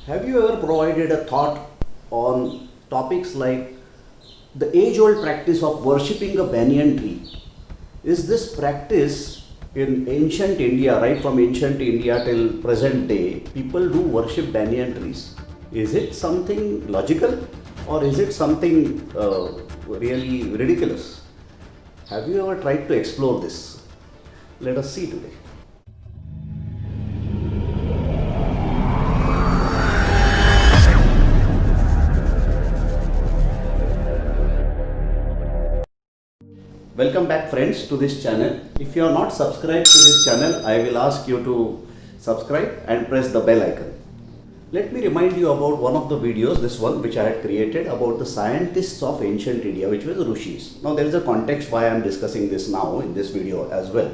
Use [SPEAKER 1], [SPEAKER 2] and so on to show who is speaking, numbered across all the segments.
[SPEAKER 1] Have you ever provided a thought on topics like the age old practice of worshipping a banyan tree? Is this practice in ancient India, right from ancient India till present day, people do worship banyan trees? Is it something logical or is it something really ridiculous? Have you ever tried to explore this? Let us see today. Welcome back friends to this channel. If you are not subscribed to this channel, I will ask you to subscribe and press the bell icon. Let me remind you about one of the videos, this one which I had created about the scientists of ancient India, which was the Rishis. Now there is a context why I am discussing this now in this video as well.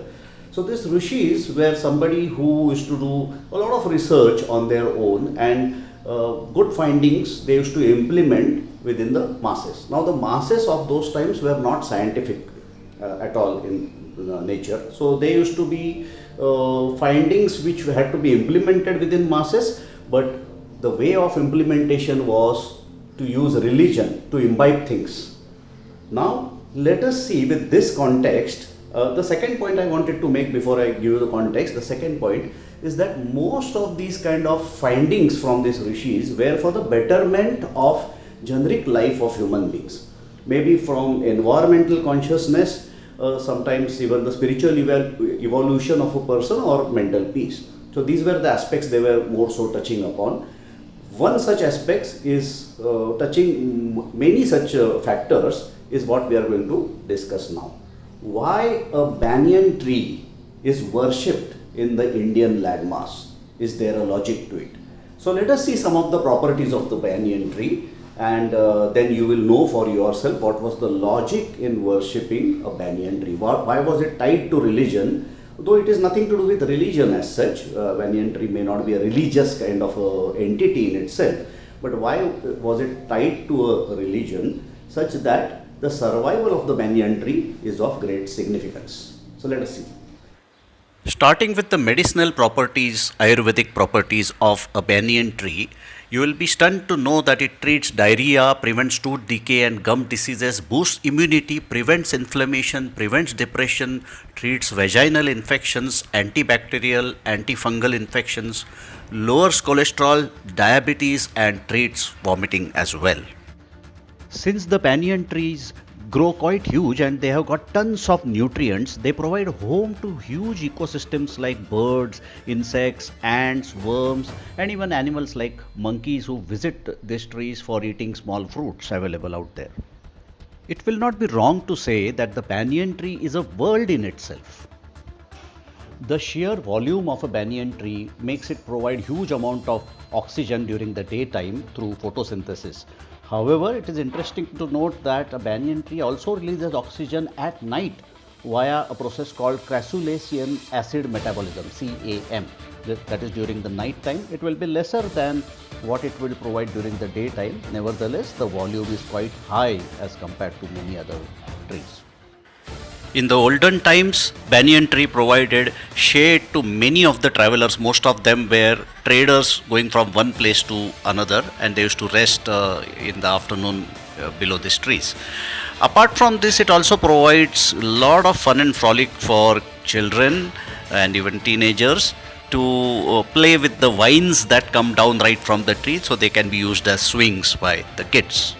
[SPEAKER 1] So these Rishis were somebody who used to do a lot of research on their own, and good findings they used to implement within the masses. Now the masses of those times were not scientific at all in nature. So they used to be findings which had to be implemented within masses, but the way of implementation was to use religion to imbibe things. Now let us see with this context. The second point I wanted to make before I give you the context, the second point is that most of these kind of findings from these rishis were for the betterment of generic life of human beings, maybe from environmental consciousness, sometimes even the spiritual evolution of a person or mental peace. So these were the aspects they were more so touching upon. One such aspect is touching many such factors is what we are going to discuss now. Why a banyan tree is worshipped in the Indian landmass? Is there a logic to it? So let us see some of the properties of the banyan tree, and then you will know for yourself what was the logic in worshipping a banyan tree. Why was it tied to religion? Though it is nothing to do with religion as such, banyan tree may not be a religious kind of entity in itself, but why was it tied to a religion such that the survival of the banyan tree is of great significance? So let us see.
[SPEAKER 2] Starting with the medicinal properties, Ayurvedic properties of a banyan tree, you will be stunned to know that it treats diarrhea, prevents tooth decay and gum diseases, boosts immunity, prevents inflammation, prevents depression, treats vaginal infections, antibacterial, antifungal infections, lowers cholesterol, diabetes, and treats vomiting as well. Since the banyan trees grow quite huge and they have got tons of nutrients, they provide home to huge ecosystems like birds, insects, ants, worms, and even animals like monkeys who visit these trees for eating small fruits available out there. It will not be wrong to say that the banyan tree is a world in itself. The sheer volume of a banyan tree makes it provide huge amount of oxygen during the daytime through photosynthesis. However, it is interesting to note that a banyan tree also releases oxygen at night via a process called crassulacean acid metabolism, CAM. That is during the night time. It will be lesser than what it will provide during the daytime. Nevertheless, the volume is quite high as compared to many other trees. In the olden times, banyan tree provided shade to many of the travelers. Most of them were traders going from one place to another, and they used to rest in the afternoon below these trees. Apart from this, it also provides a lot of fun and frolic for children and even teenagers to play with the vines that come down right from the tree, so they can be used as swings by the kids.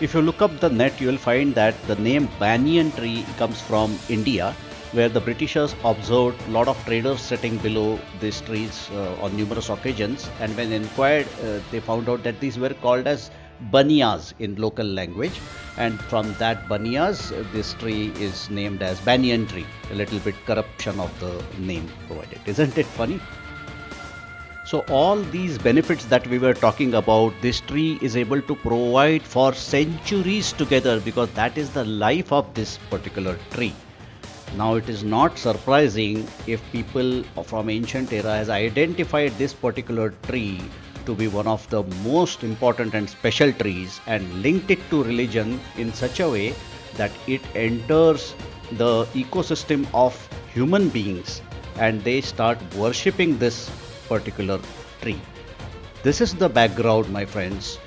[SPEAKER 2] If you look up the net, you will find that the name banyan tree comes from India, where the Britishers observed a lot of traders sitting below these trees on numerous occasions, and when inquired, they found out that these were called as banias in local language, and from that banias, this tree is named as banyan tree. A little bit corruption of the name provided. Isn't it funny? So all these benefits that we were talking about, this tree is able to provide for centuries together, because that is the life of this particular tree. Now it is not surprising if people from ancient era has identified this particular tree to be one of the most important and special trees and linked it to religion in such a way that it enters the ecosystem of human beings and they start worshipping this particular tree. This is the background, my friends,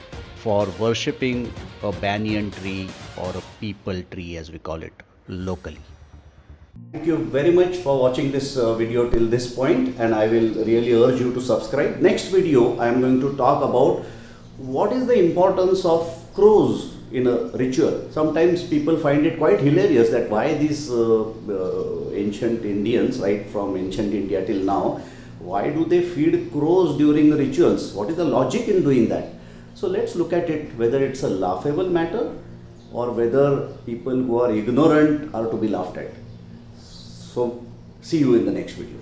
[SPEAKER 2] for worshipping a banyan tree or a peepal tree as we call it locally.
[SPEAKER 1] Thank you very much for watching this video till this point, and I will really urge you to subscribe. Next video I am going to talk about what is the importance of crows in a ritual. Sometimes people find it quite hilarious that why these ancient Indians, right from ancient India till now, why do they feed crows during rituals? What is the logic in doing that? So let's look at it, whether it's a laughable matter or whether people who are ignorant are to be laughed at. So see you in the next video.